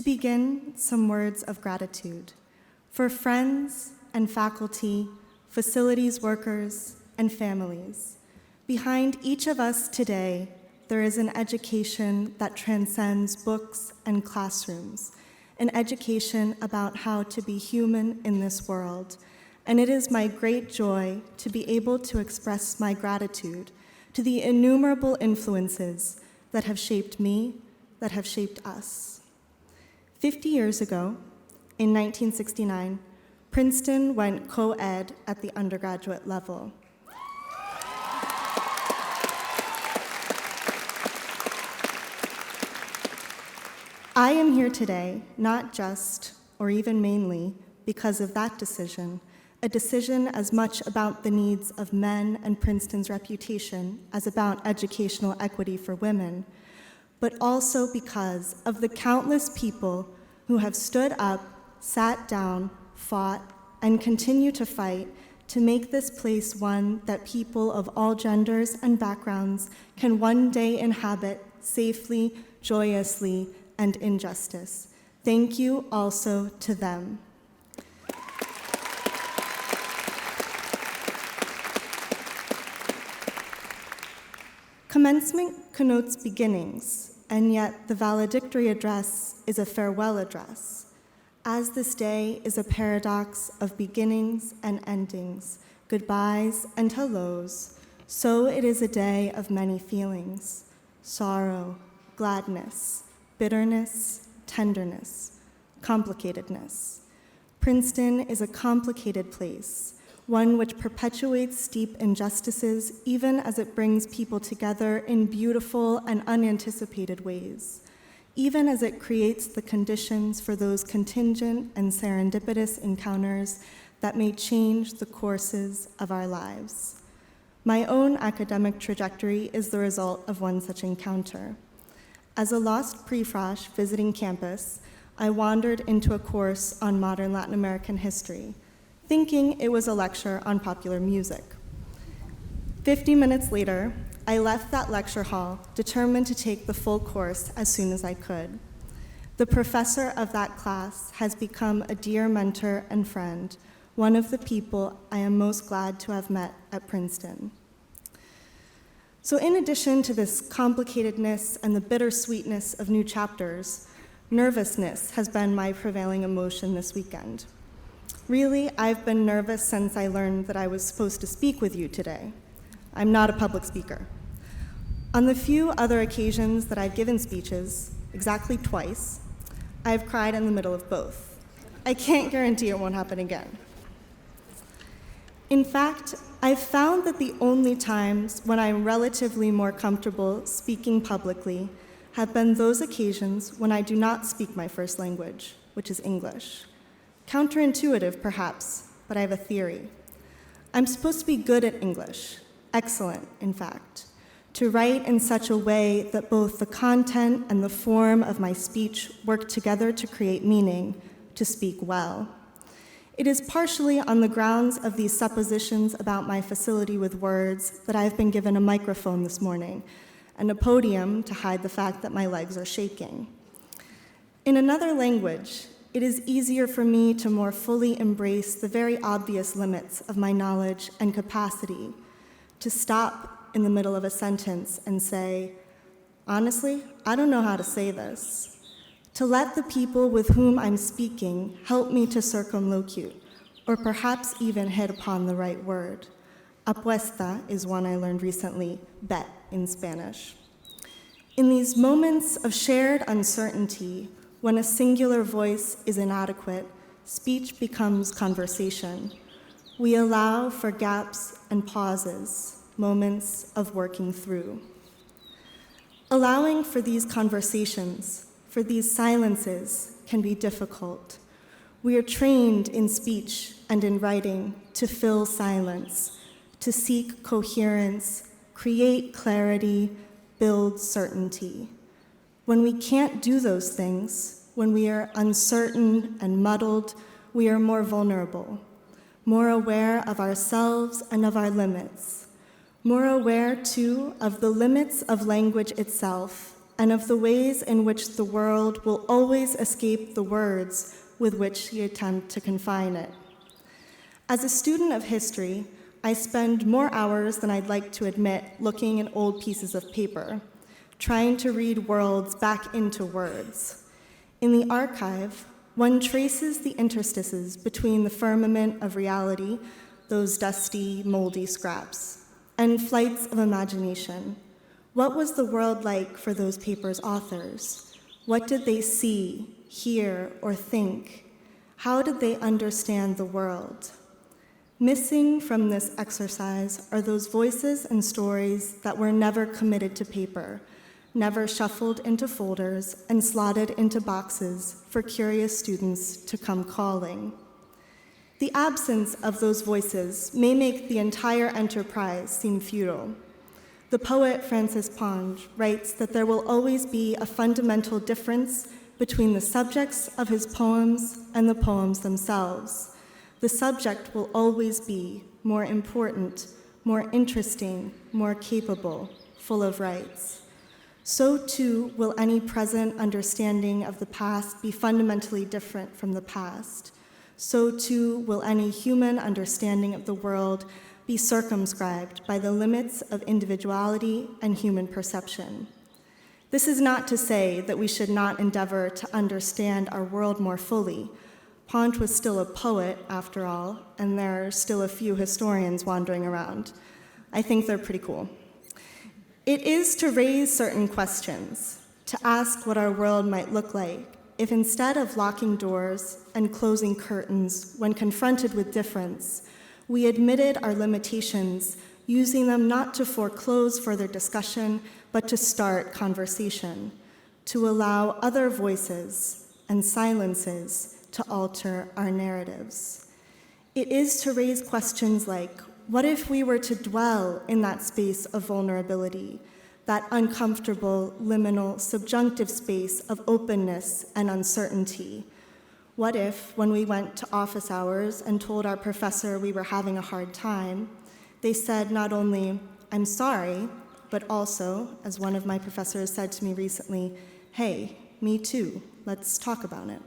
begin, some words of gratitude for friends and faculty, facilities workers, and families. Behind each of us today, there is an education that transcends books and classrooms, an education about how to be human in this world. And it is my great joy to be able to express my gratitude to the innumerable influences that have shaped me, that have shaped us. 50 years ago, in 1969, Princeton went co-ed at the undergraduate level. I am here today, not just, or even mainly, because of that decision, a decision as much about the needs of men and Princeton's reputation as about educational equity for women, but also because of the countless people who have stood up, sat down, fought, and continue to fight to make this place one that people of all genders and backgrounds can one day inhabit safely, joyously, and in justice. Thank you also to them. Commencement connotes beginnings, and yet the valedictory address is a farewell address, as this day is a paradox of beginnings and endings, goodbyes and hellos. So it is a day of many feelings: sorrow, gladness, bitterness, tenderness, complicatedness. Princeton is a complicated place, one which perpetuates deep injustices even as it brings people together in beautiful and unanticipated ways, even as it creates the conditions for those contingent and serendipitous encounters that may change the courses of our lives. My own academic trajectory is the result of one such encounter. As a lost pre-frosh visiting campus, I wandered into a course on modern Latin American history, thinking it was a lecture on popular music. 50 minutes later, I left that lecture hall, determined to take the full course as soon as I could. The professor of that class has become a dear mentor and friend, one of the people I am most glad to have met at Princeton. So in addition to this complicatedness and the bittersweetness of new chapters, nervousness has been my prevailing emotion this weekend. Really, I've been nervous since I learned that I was supposed to speak with you today. I'm not a public speaker. On the few other occasions that I've given speeches, exactly twice, I've cried in the middle of both. I can't guarantee it won't happen again. In fact, I've found that the only times when I'm relatively more comfortable speaking publicly have been those occasions when I do not speak my first language, which is English. Counterintuitive, perhaps, but I have a theory. I'm supposed to be good at English, excellent, in fact, to write in such a way that both the content and the form of my speech work together to create meaning, to speak well. It is partially on the grounds of these suppositions about my facility with words that I've been given a microphone this morning and a podium to hide the fact that my legs are shaking. In another language, it is easier for me to more fully embrace the very obvious limits of my knowledge and capacity, to stop in the middle of a sentence and say, honestly, I don't know how to say this. To let the people with whom I'm speaking help me to circumlocute, or perhaps even hit upon the right word. Apuesta is one I learned recently, bet in Spanish. In these moments of shared uncertainty, when a singular voice is inadequate, speech becomes conversation. We allow for gaps and pauses, moments of working through. Allowing for these conversations, for these silences, can be difficult. We are trained in speech and in writing to fill silence, to seek coherence, create clarity, build certainty. When we can't do those things, when we are uncertain and muddled, we are more vulnerable, more aware of ourselves and of our limits, more aware, too, of the limits of language itself and of the ways in which the world will always escape the words with which you attempt to confine it. As a student of history, I spend more hours than I'd like to admit looking at old pieces of paper, trying to read worlds back into words. In the archive, one traces the interstices between the firmament of reality, those dusty, moldy scraps, and flights of imagination. What was the world like for those papers' authors? What did they see, hear, or think? How did they understand the world? Missing from this exercise are those voices and stories that were never committed to paper, never shuffled into folders and slotted into boxes for curious students to come calling. The absence of those voices may make the entire enterprise seem futile. The poet Francis Ponge writes that there will always be a fundamental difference between the subjects of his poems and the poems themselves. The subject will always be more important, more interesting, more capable, full of rights. So too will any present understanding of the past be fundamentally different from the past. So too will any human understanding of the world be circumscribed by the limits of individuality and human perception. This is not to say that we should not endeavor to understand our world more fully. Ponge was still a poet, after all, and there are still a few historians wandering around. I think they're pretty cool. It is to raise certain questions, to ask what our world might look like if instead of locking doors and closing curtains when confronted with difference, we admitted our limitations, using them not to foreclose further discussion, but to start conversation, to allow other voices and silences to alter our narratives. It is to raise questions like, what if we were to dwell in that space of vulnerability, that uncomfortable, liminal, subjunctive space of openness and uncertainty? What if, when we went to office hours and told our professor we were having a hard time, they said not only, "I'm sorry," but also, as one of my professors said to me recently, "Hey, me too, let's talk about it"?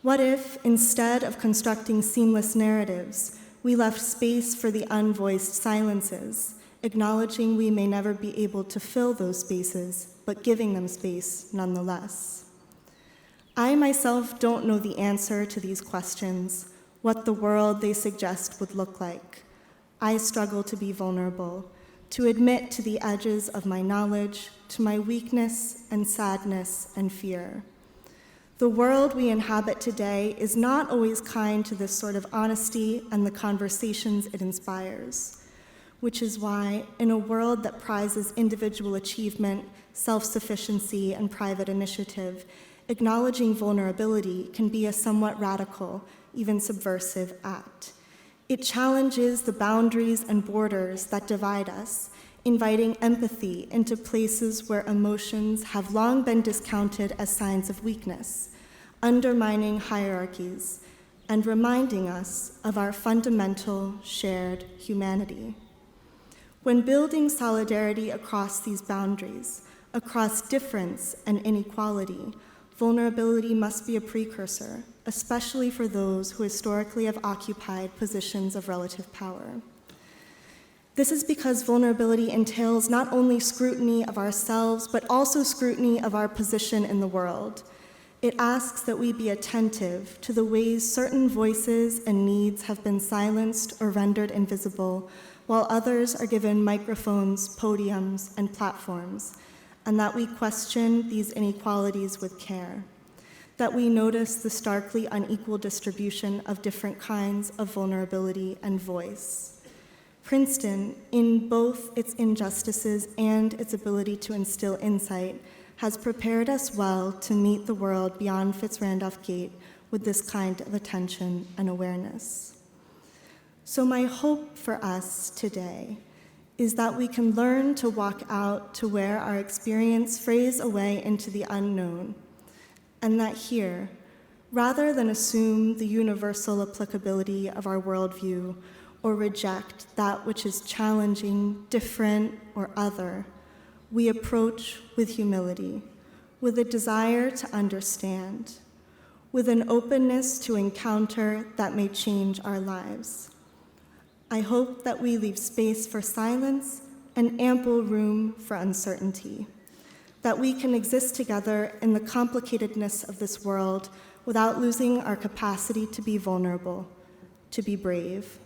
What if, instead of constructing seamless narratives, we left space for the unvoiced silences, acknowledging we may never be able to fill those spaces, but giving them space nonetheless? I myself don't know the answer to these questions, what the world they suggest would look like. I struggle to be vulnerable, to admit to the edges of my knowledge, to my weakness and sadness and fear. The world we inhabit today is not always kind to this sort of honesty and the conversations it inspires, which is why, in a world that prizes individual achievement, self-sufficiency, and private initiative, acknowledging vulnerability can be a somewhat radical, even subversive act. It challenges the boundaries and borders that divide us, inviting empathy into places where emotions have long been discounted as signs of weakness, undermining hierarchies, and reminding us of our fundamental shared humanity. When building solidarity across these boundaries, across difference and inequality, vulnerability must be a precursor, especially for those who historically have occupied positions of relative power. This is because vulnerability entails not only scrutiny of ourselves, but also scrutiny of our position in the world. It asks that we be attentive to the ways certain voices and needs have been silenced or rendered invisible, while others are given microphones, podiums, and platforms, and that we question these inequalities with care, that we notice the starkly unequal distribution of different kinds of vulnerability and voice. Princeton, in both its injustices and its ability to instill insight, has prepared us well to meet the world beyond Fitzrandolph Gate with this kind of attention and awareness. So my hope for us today is that we can learn to walk out to where our experience frays away into the unknown, and that here, rather than assume the universal applicability of our worldview or reject that which is challenging, different, or other, we approach with humility, with a desire to understand, with an openness to encounter that may change our lives. I hope that we leave space for silence and ample room for uncertainty, that we can exist together in the complicatedness of this world without losing our capacity to be vulnerable, to be brave.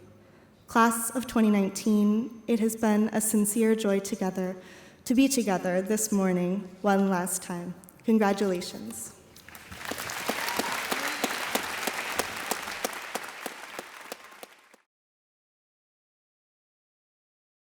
Class of 2019, it has been a sincere joy to be together this morning one last time. Congratulations.